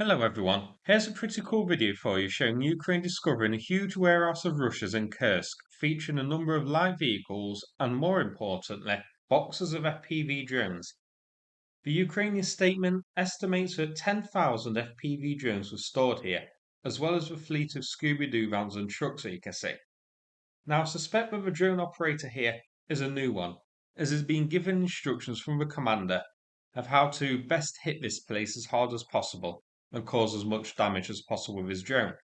Hello everyone, here's a pretty cool video for you showing Ukraine discovering a huge warehouse of Russia's in Kursk, featuring a number of light vehicles and, more importantly, boxes of FPV drones. The Ukrainian statement estimates that 10,000 FPV drones were stored here, as well as a fleet of Scooby-Doo Vans and trucks that you can see. Now I suspect that the drone operator here is a new one, as he's been given instructions from the commander of how to best hit this place as hard as possible and cause as much damage as possible with his drone.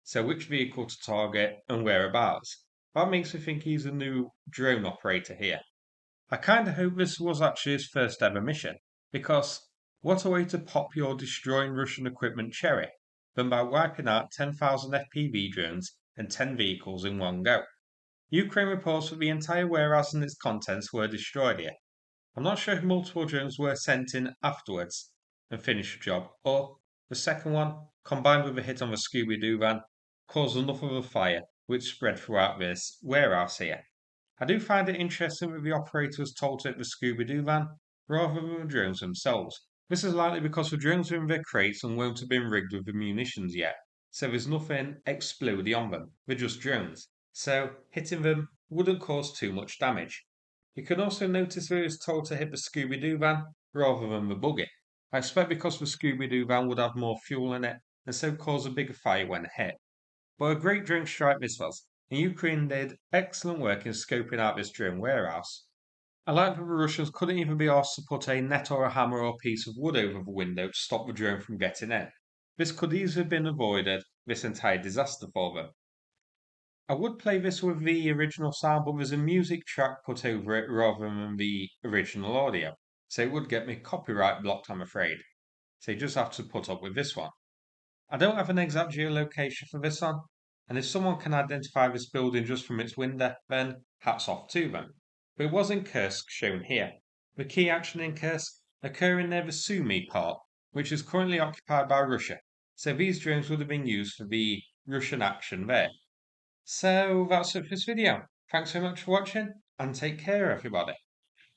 So which vehicle to target and whereabouts. That makes me think he's a new drone operator here. I kinda hope this was actually his first ever mission, because what a way to pop your destroying Russian equipment cherry than by wiping out 10,000 FPV drones and 10 vehicles in one go. Ukraine reports that the entire warehouse and its contents were destroyed here. I'm not sure if multiple drones were sent in afterwards and finished the job, or the second one, combined with a hit on the Scooby-Doo van, caused enough of a fire which spread throughout this warehouse here. I do find it interesting that the operator was told to hit the Scooby-Doo van rather than the drones themselves. This is likely because the drones are in their crates and won't have been rigged with the munitions yet, so there's nothing explodey on them. They're just drones, so hitting them wouldn't cause too much damage. You can also notice that he was told to hit the Scooby-Doo van rather than the buggy. I expect because the Scooby-Doo van would have more fuel in it and so cause a bigger fire when hit. But a great drone strike this was, and Ukraine did excellent work in scoping out this drone warehouse. I like that the Russians couldn't even be asked to put a net or a hammer or piece of wood over the window to stop the drone from getting in. This could easily have been avoided, this entire disaster for them. I would play this with the original sound, but there's a music track put over it rather than the original audio. So it would get me copyright blocked, I'm afraid. So you just have to put up with this one. I don't have an exact geolocation for this one, and if someone can identify this building just from its window, then hats off to them. But it was in Kursk shown here. The key action in Kursk occurring near the Sumy part, which is currently occupied by Russia. So these drones would have been used for the Russian action there. So that's it for this video. Thanks so much for watching and take care everybody.